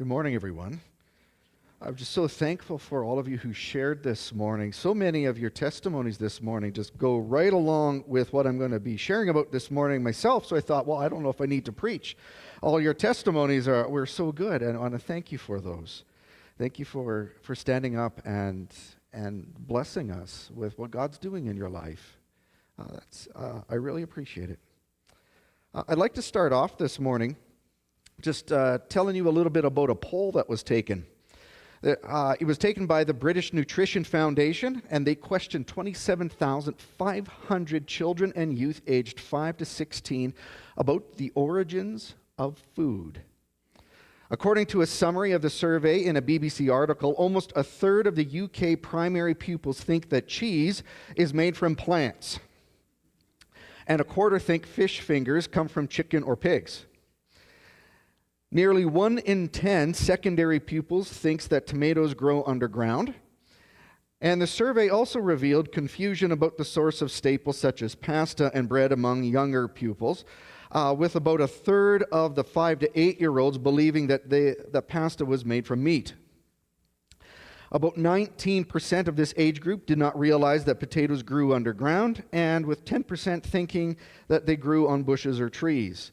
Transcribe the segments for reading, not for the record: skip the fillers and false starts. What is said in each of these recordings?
Good morning, everyone. I'm just so thankful for all of you who shared this morning. So many of your testimonies this morning just go right along with what I'm going to be sharing about this morning myself. So I thought, well, I don't know if I need to preach. All your testimonies were so good, and I want to thank you for those. Thank you for standing up and blessing us with what God's doing in your life. I really appreciate it. I'd like to start off this morning just telling you a little bit about a poll that was taken. It was taken by the British Nutrition Foundation, and they questioned 27,500 children and youth aged 5 to 16 about the origins of food. According to a summary of the survey in a BBC article, almost a third of the UK primary pupils think that cheese is made from plants, and a quarter think fish fingers come from chicken or pigs. Nearly 1 in 10 secondary pupils thinks that tomatoes grow underground. And the survey also revealed confusion about the source of staples such as pasta and bread among younger pupils, with about a third of the 5 to 8-year-olds believing that pasta was made from meat. About 19% of this age group did not realize that potatoes grew underground, and with 10% thinking that they grew on bushes or trees.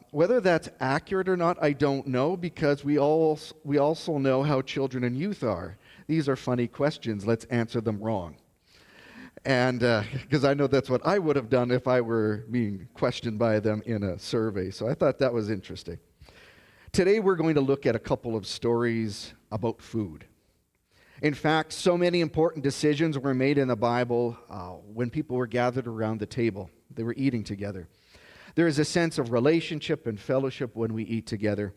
Whether that's accurate or not, I don't know, because we also know how children and youth are. These are funny questions. Let's answer them wrong. And because I know that's what I would have done if I were being questioned by them in a survey. So I thought that was interesting. Today we're going to look at a couple of stories about food. In fact, so many important decisions were made in the Bible when people were gathered around the table. They were eating together. There is a sense of relationship and fellowship when we eat together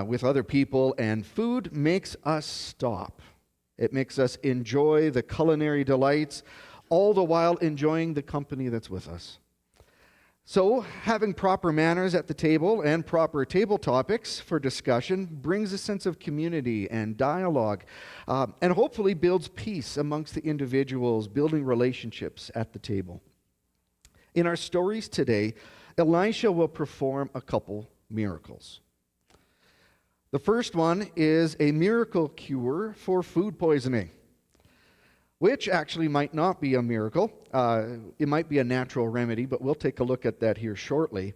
with other people, and food makes us stop. It makes us enjoy the culinary delights, all the while enjoying the company that's with us. So, having proper manners at the table and proper table topics for discussion brings a sense of community and dialogue, and hopefully builds peace amongst the individuals, building relationships at the table. In our stories today, Elisha will perform a couple miracles. The first one is a miracle cure for food poisoning, which actually might not be a miracle. It might be a natural remedy, but we'll take a look at that here shortly.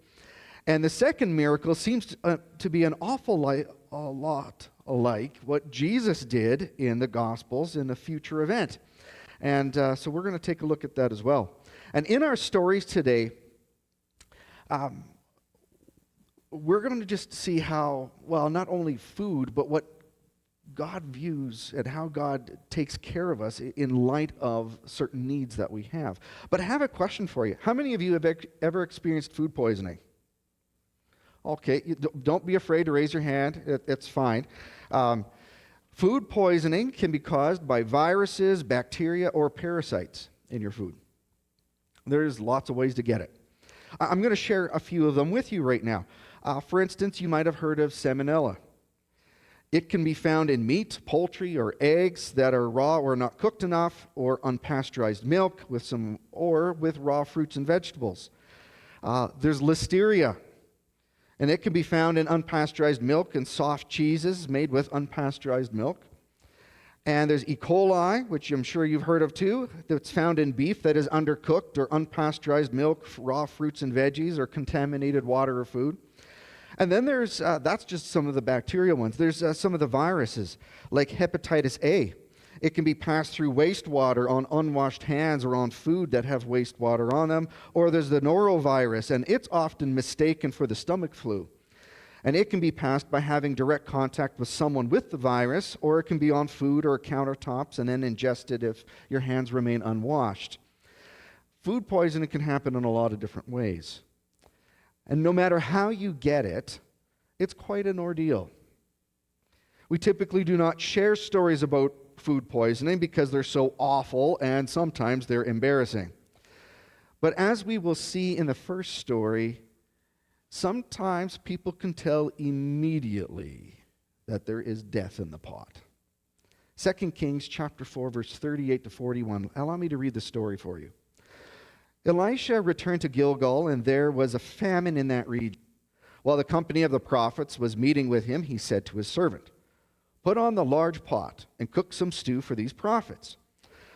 And the second miracle seems to be an awful lot like what Jesus did in the Gospels in a future event. And so we're going to take a look at that as well. And in our stories today, we're going to just see how, well, not only food, but what God views and how God takes care of us in light of certain needs that we have. But I have a question for you. How many of you have ever experienced food poisoning? Okay, don't be afraid to raise your hand. It's fine. Food poisoning can be caused by viruses, bacteria, or parasites in your food. There's lots of ways to get it. I'm going to share a few of them with you right now. For instance, you might have heard of salmonella. It can be found in meat, poultry, or eggs that are raw or not cooked enough, or unpasteurized milk or with raw fruits and vegetables. There's listeria, and it can be found in unpasteurized milk and soft cheeses made with unpasteurized milk. And there's E. coli, which I'm sure you've heard of too, that's found in beef that is undercooked or unpasteurized milk, raw fruits and veggies, or contaminated water or food. And then there's, that's just some of the bacterial ones. There's some of the viruses, like hepatitis A. It can be passed through wastewater on unwashed hands or on food that have wastewater on them. Or there's the norovirus, and it's often mistaken for the stomach flu. And it can be passed by having direct contact with someone with the virus, or it can be on food or countertops and then ingested if your hands remain unwashed. Food poisoning can happen in a lot of different ways. And no matter how you get it, it's quite an ordeal. We typically do not share stories about food poisoning because they're so awful and sometimes they're embarrassing. But as we will see in the first story, sometimes people can tell immediately that there is death in the pot. 2 Kings chapter 4, verse 38 to 41. Allow me to read the story for you. Elisha returned to Gilgal, and there was a famine in that region. While the company of the prophets was meeting with him, he said to his servant, "Put on the large pot and cook some stew for these prophets."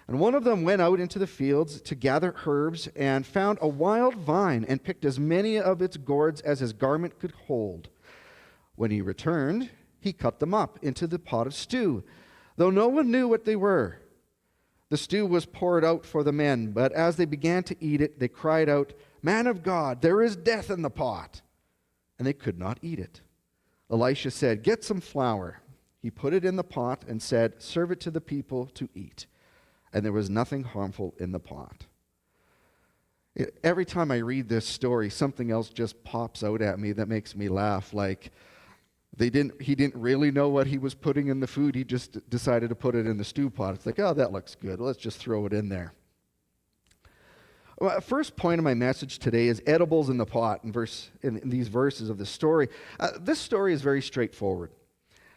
And one of them went out into the fields to gather herbs and found a wild vine and picked as many of its gourds as his garment could hold. When he returned, he cut them up into the pot of stew, though no one knew what they were. The stew was poured out for the men, but as they began to eat it, they cried out, "Man of God, there is death in the pot." And they could not eat it. Elisha said, "Get some flour." He put it in the pot and said, "Serve it to the people to eat." And there was nothing harmful in the pot. Every time I read this story, something else just pops out at me that makes me laugh. Like, he didn't really know what he was putting in the food. He just decided to put it in the stew pot. It's like, oh, that looks good. Let's just throw it in there. Well, first point of my message today is edibles in the pot in these verses of the story. This story is very straightforward.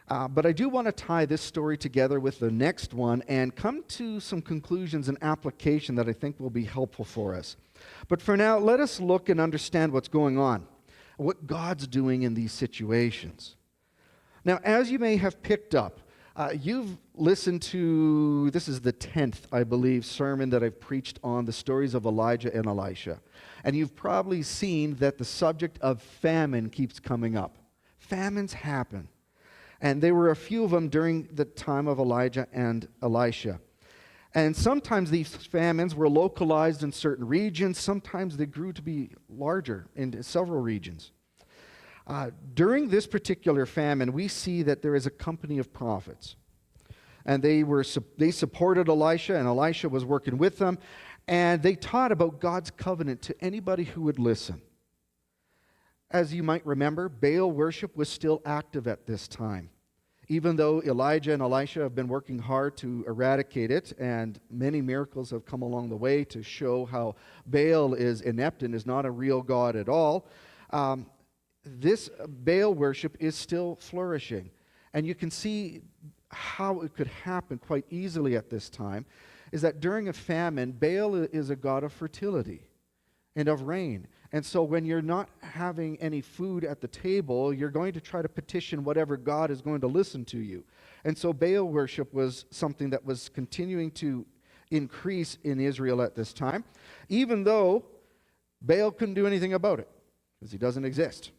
But I do want to tie this story together with the next one and come to some conclusions and application that I think will be helpful for us. But for now, let us look and understand what's going on, what God's doing in these situations. Now, as you may have picked up, you've listened to, this is the 10th, I believe, sermon that I've preached on the stories of Elijah and Elisha. And you've probably seen that the subject of famine keeps coming up. Famines happen. And there were a few of them during the time of Elijah and Elisha. And sometimes these famines were localized in certain regions. Sometimes they grew to be larger in several regions. During this particular famine, we see that there is a company of prophets. And they supported Elisha, and Elisha was working with them. And they taught about God's covenant to anybody who would listen. As you might remember, Baal worship was still active at this time. Even though Elijah and Elisha have been working hard to eradicate it, and many miracles have come along the way to show how Baal is inept and is not a real God at all, this Baal worship is still flourishing. And you can see how it could happen quite easily at this time, is that during a famine, Baal is a god of fertility and of rain. And so when you're not having any food at the table, you're going to try to petition whatever god is going to listen to you. And so Baal worship was something that was continuing to increase in Israel at this time, even though Baal couldn't do anything about it, because he doesn't exist.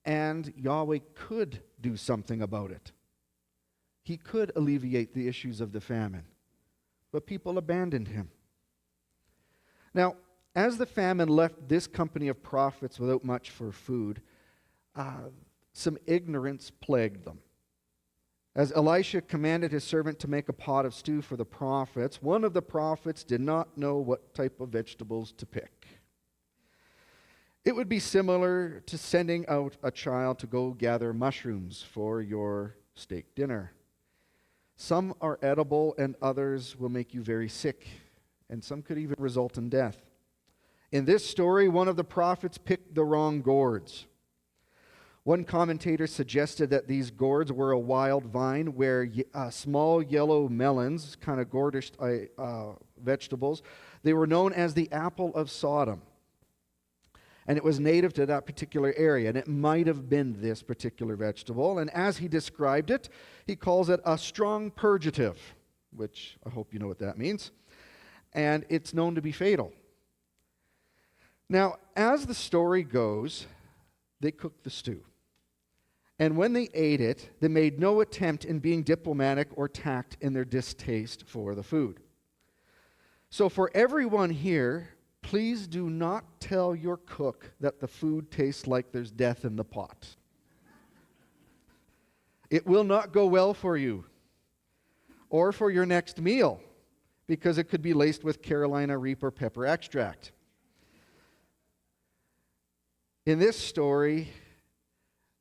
And Yahweh could do something about it. He could alleviate the issues of the famine, but people abandoned him. Now, as the famine left this company of prophets without much for food, some ignorance plagued them. As Elisha commanded his servant to make a pot of stew for the prophets, one of the prophets did not know what type of vegetables to pick. It would be similar to sending out a child to go gather mushrooms for your steak dinner. Some are edible and others will make you very sick, and some could even result in death. In this story, one of the prophets picked the wrong gourds. One commentator suggested that these gourds were a wild vine where small yellow melons, kind of gourdish vegetables, they were known as the apple of Sodom. And it was native to that particular area, and it might have been this particular vegetable. And as he described it, he calls it a strong purgative, which I hope you know what that means. And it's known to be fatal. Now, as the story goes, they cooked the stew. And when they ate it, they made no attempt in being diplomatic or tact in their distaste for the food. So for everyone here, please do not tell your cook that the food tastes like there's death in the pot. It will not go well for you or for your next meal, because it could be laced with Carolina Reaper pepper extract. In this story,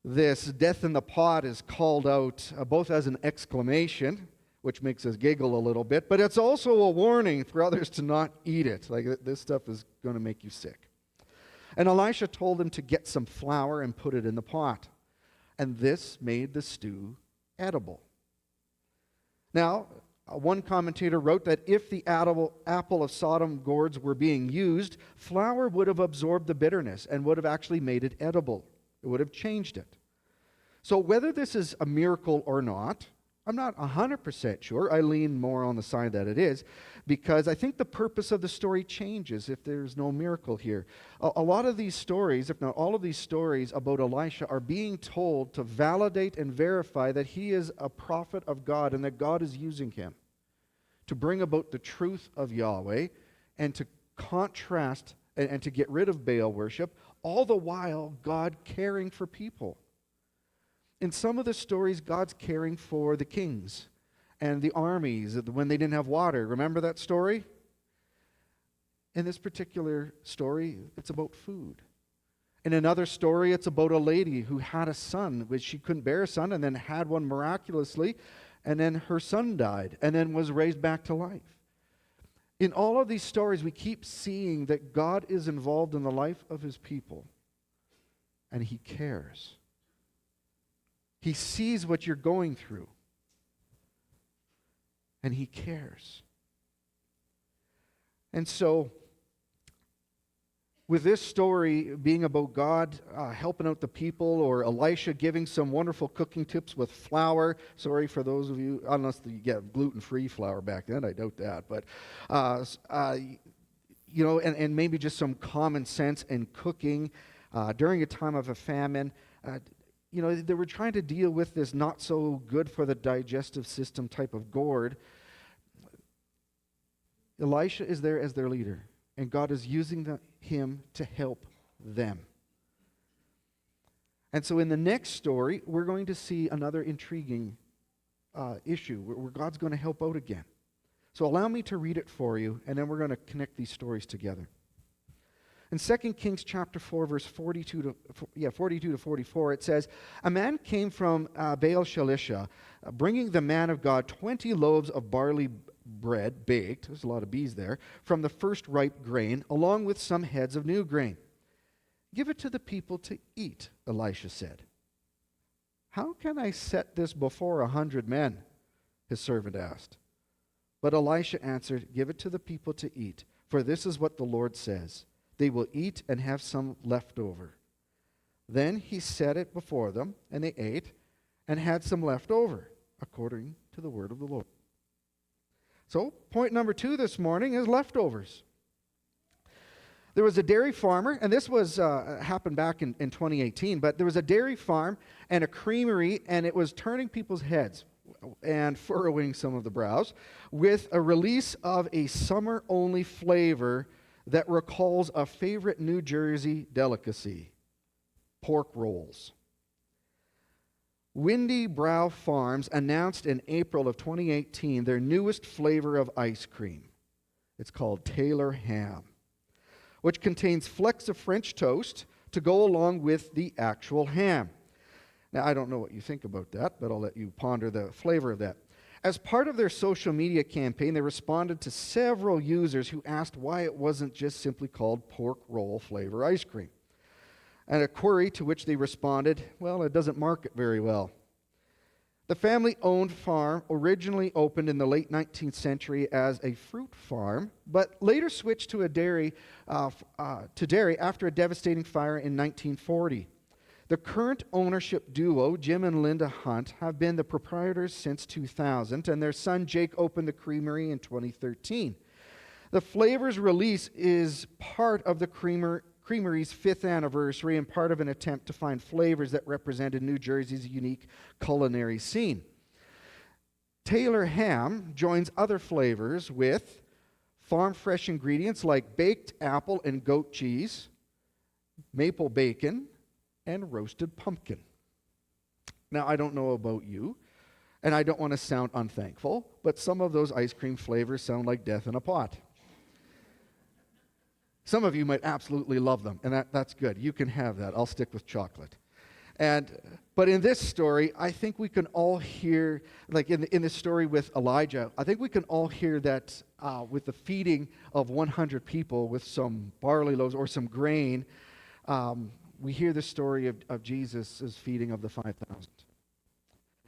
this death in the pot is called out both as an exclamation, which makes us giggle a little bit, but it's also a warning for others to not eat it. Like, this stuff is going to make you sick. And Elisha told them to get some flour and put it in the pot. And this made the stew edible. Now, One commentator wrote that if the apple of Sodom gourds were being used, flour would have absorbed the bitterness and would have actually made it edible. It would have changed it. So whether this is a miracle or not, I'm not 100% sure. I lean more on the side that it is, because I think the purpose of the story changes if there's no miracle here. A lot of these stories, if not all of these stories about Elisha, are being told to validate and verify that he is a prophet of God and that God is using him to bring about the truth of Yahweh and to contrast and to get rid of Baal worship, all the while God caring for people. In some of the stories, God's caring for the kings and the armies when they didn't have water. Remember that story? In this particular story, it's about food. In another story, it's about a lady who had a son, which she couldn't bear a son, and then had one miraculously, and then her son died, and then was raised back to life. In all of these stories, we keep seeing that God is involved in the life of his people, and he cares. He sees what you're going through, and he cares. And so, with this story being about God helping out the people, or Elisha giving some wonderful cooking tips with flour. Sorry for those of you, unless you get gluten-free flour back then, I doubt that. But, and maybe just some common sense in cooking during a time of a famine. They were trying to deal with this not so good for the digestive system type of gourd. Elisha is there as their leader, and God is using him to help them. And so in the next story, we're going to see another intriguing issue where God's going to help out again. So allow me to read it for you, and then we're going to connect these stories together. In 2 Kings chapter 4, verse 42 to 44, it says, "A man came from Baal-Shalisha, bringing the man of God 20 loaves of barley bread baked," there's a lot of bees there, "from the first ripe grain, along with some heads of new grain. 'Give it to the people to eat,' Elisha said. 'How can I set this before 100 men?' his servant asked. But Elisha answered, 'Give it to the people to eat, for this is what the Lord says. They will eat and have some left over.' Then he set it before them, and they ate and had some left over, according to the word of the Lord." So, point number 2 this morning is leftovers. There was a dairy farmer, and this was happened back in 2018, but there was a dairy farm and a creamery, and it was turning people's heads and furrowing some of the brows with a release of a summer-only flavor that recalls a favorite New Jersey delicacy: pork rolls. Windy Brow Farms announced in April of 2018 their newest flavor of ice cream. It's called Taylor Ham, which contains flecks of French toast to go along with the actual ham. Now, I don't know what you think about that, but I'll let you ponder the flavor of that. As part of their social media campaign, they responded to several users who asked why it wasn't just simply called pork roll flavor ice cream. And a query to which they responded, well, it doesn't market very well. The family-owned farm originally opened in the late 19th century as a fruit farm, but later switched to dairy after a devastating fire in 1940. The current ownership duo, Jim and Linda Hunt, have been the proprietors since 2000, and their son Jake opened the creamery in 2013. The flavor's release is part of the creamery's 5th anniversary and part of an attempt to find flavors that represented New Jersey's unique culinary scene. Taylor Ham joins other flavors with farm-fresh ingredients like baked apple and goat cheese, maple bacon, and roasted pumpkin. Now, I don't know about you, and I don't want to sound unthankful, but some of those ice cream flavors sound like death in a pot. Some of you might absolutely love them, and that's good. You can have that. I'll stick with chocolate. But in this story, I think we can all hear, like in the story with Elijah, I think we can all hear that with the feeding of 100 people with some barley loaves or some grain, we hear the story of Jesus' feeding of the 5,000.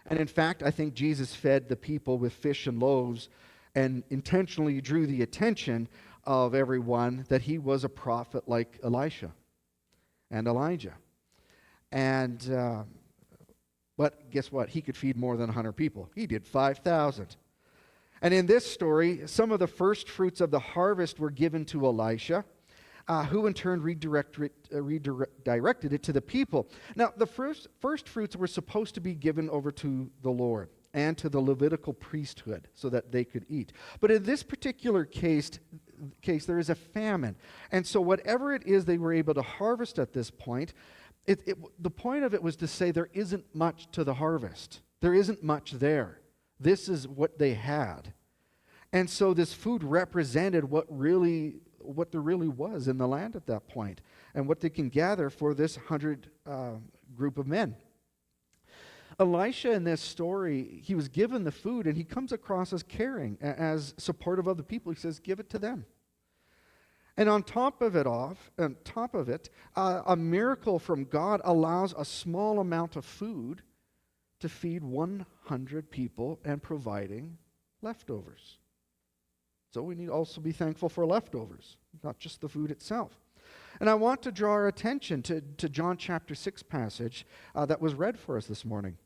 And in fact, I think Jesus fed the people with fish and loaves and intentionally drew the attention of everyone that he was a prophet like Elisha and Elijah. And but guess what? He could feed more than 100 people. He did 5,000. And in this story, some of the first fruits of the harvest were given to Elisha, who in turn redirected it to the people. Now, the first fruits were supposed to be given over to the Lord and to the Levitical priesthood so that they could eat. But in this particular case, there is a famine. And so whatever it is they were able to harvest at this point, the point of it was to say there isn't much to the harvest. There isn't much there. This is what they had. And so this food represented what there really was in the land at that point and what they can gather for this 100 group of men. Elisha in this story, he was given the food and he comes across as caring, as supportive of the people. He says, give it to them. And on top of it, a miracle from God allows a small amount of food to feed 100 people and providing leftovers. So we need to also be thankful for leftovers, not just the food itself. And I want to draw our attention to John chapter 6 passage that was read for us this morning.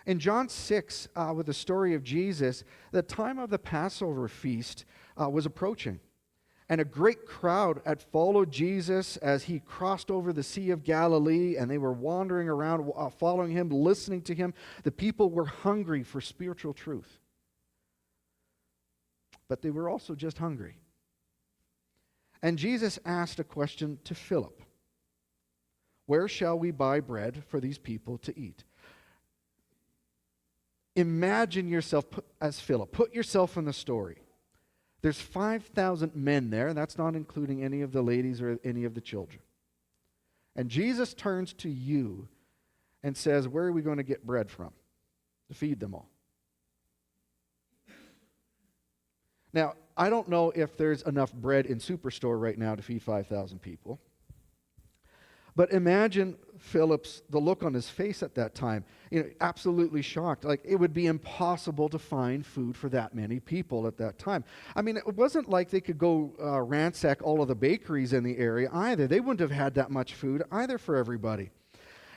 In John 6, with the story of Jesus, the time of the Passover feast was approaching. And a great crowd had followed Jesus as he crossed over the Sea of Galilee, and they were wandering around, following him, listening to him. The people were hungry for spiritual truth. But they were also just hungry. And Jesus asked a question to Philip. Where shall we buy bread for these people to eat? Imagine yourself as Philip. Put yourself in the story. There's 5,000 men there, and that's not including any of the ladies or any of the children. And Jesus turns to you and says, where are we going to get bread from to feed them all? Now, I don't know if there's enough bread in Superstore right now to feed 5,000 people. But imagine the look on his face at that time, absolutely shocked. Like, it would be impossible to find food for that many people at that time. I mean, it wasn't like they could go ransack all of the bakeries in the area either. They wouldn't have had that much food either for everybody.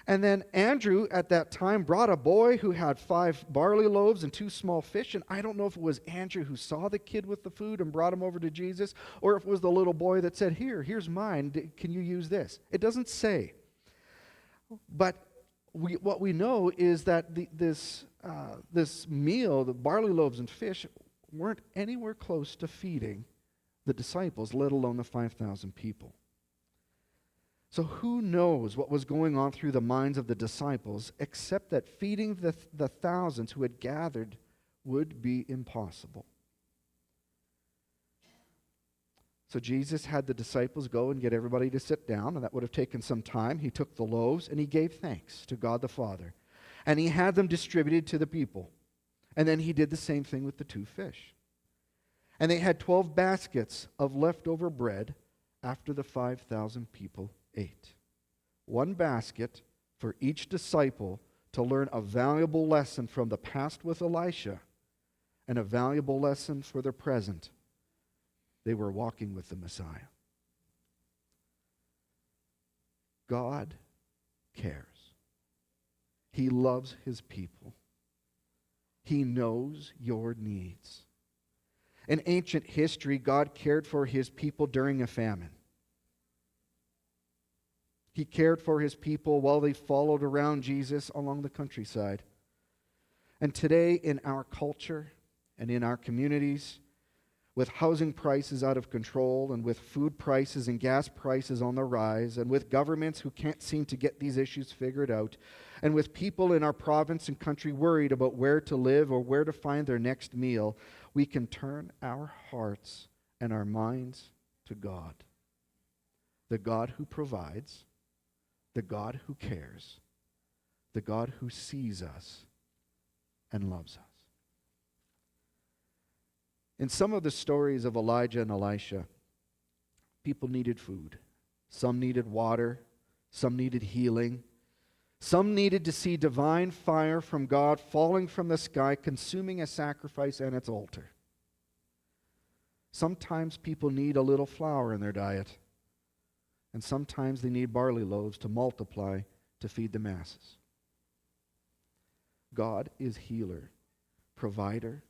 And then Andrew at that time brought a boy who had 5 barley loaves and 2 small fish. And I don't know if it was Andrew who saw the kid with the food and brought him over to Jesus, or if it was the little boy that said, here's mine. Can you use this? It doesn't say. But what we know is that this meal, the barley loaves and fish, weren't anywhere close to feeding the disciples, let alone the 5,000 people. So who knows what was going on through the minds of the disciples, except that feeding the thousands who had gathered would be impossible. So Jesus had the disciples go and get everybody to sit down, and that would have taken some time. He took the loaves and he gave thanks to God the Father. And he had them distributed to the people. And then he did the same thing with the 2 fish. And they had 12 baskets of leftover bread after the 5,000 people ate. 1 basket for each disciple to learn a valuable lesson from the past with Elisha and a valuable lesson for their present. They were walking with the Messiah. God cares. He loves his people. He knows your needs. In ancient history, God cared for his people during a famine. He cared for his people while they followed around Jesus along the countryside. And today in our culture and in our communities, with housing prices out of control and with food prices and gas prices on the rise and with governments who can't seem to get these issues figured out and with people in our province and country worried about where to live or where to find their next meal, we can turn our hearts and our minds to God. The God who provides, the God who cares, the God who sees us and loves us. In some of the stories of Elijah and Elisha, people needed food. Some needed water. Some needed healing. Some needed to see divine fire from God falling from the sky, consuming a sacrifice and its altar. Sometimes people need a little flour in their diet, and sometimes they need barley loaves to multiply to feed the masses. God is healer, provider,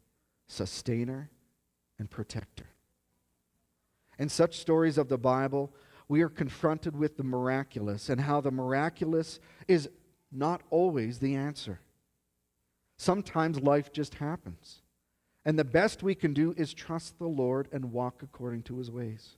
sustainer, and protector. In such stories of the Bible, we are confronted with the miraculous and how the miraculous is not always the answer. Sometimes life just happens, and the best we can do is trust the Lord and walk according to His ways.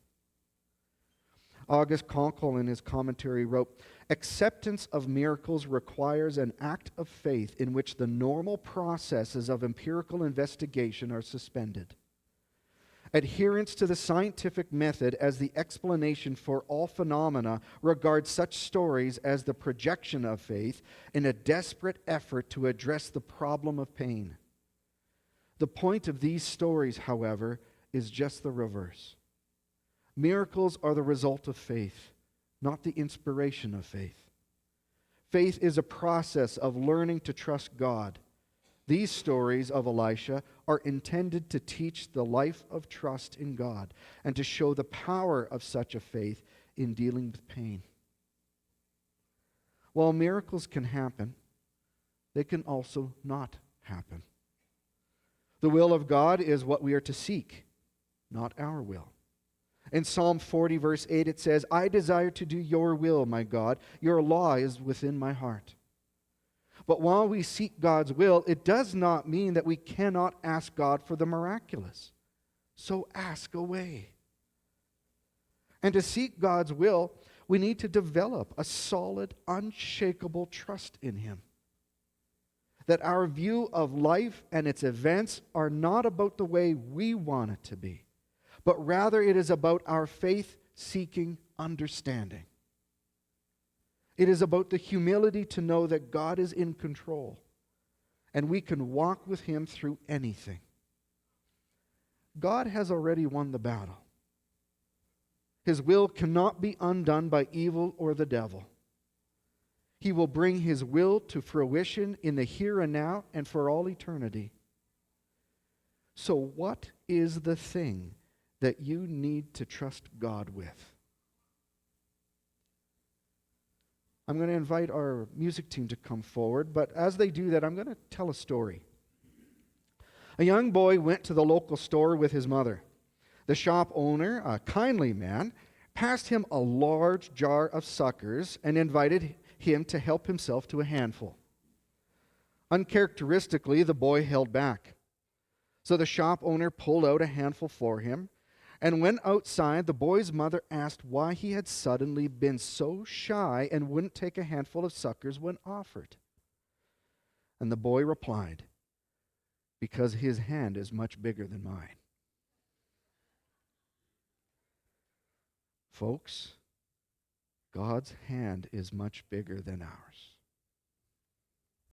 August Conkle in his commentary wrote, "Acceptance of miracles requires an act of faith in which the normal processes of empirical investigation are suspended. Adherence to the scientific method as the explanation for all phenomena regards such stories as the projection of faith in a desperate effort to address the problem of pain. The point of these stories, however, is just the reverse. Miracles are the result of faith, not the inspiration of faith. Faith is a process of learning to trust God. These stories of Elisha are intended to teach the life of trust in God and to show the power of such a faith in dealing with pain." While miracles can happen, they can also not happen. The will of God is what we are to seek, not our will. In Psalm 40, verse 8, it says, "I desire to do your will, my God. Your law is within my heart." But while we seek God's will, it does not mean that we cannot ask God for the miraculous. So ask away. And to seek God's will, we need to develop a solid, unshakable trust in Him. That our view of life and its events are not about the way we want it to be, but rather it is about our faith-seeking understanding. It is about the humility to know that God is in control and we can walk with Him through anything. God has already won the battle. His will cannot be undone by evil or the devil. He will bring His will to fruition in the here and now and for all eternity. So what is the thing that you need to trust God with? I'm going to invite our music team to come forward, but as they do that, I'm going to tell a story. A young boy went to the local store with his mother. The shop owner, a kindly man, passed him a large jar of suckers and invited him to help himself to a handful. Uncharacteristically, the boy held back. So the shop owner pulled out a handful for him, and when outside, the boy's mother asked why he had suddenly been so shy and wouldn't take a handful of suckers when offered. And the boy replied, "Because his hand is much bigger than mine." Folks, God's hand is much bigger than ours.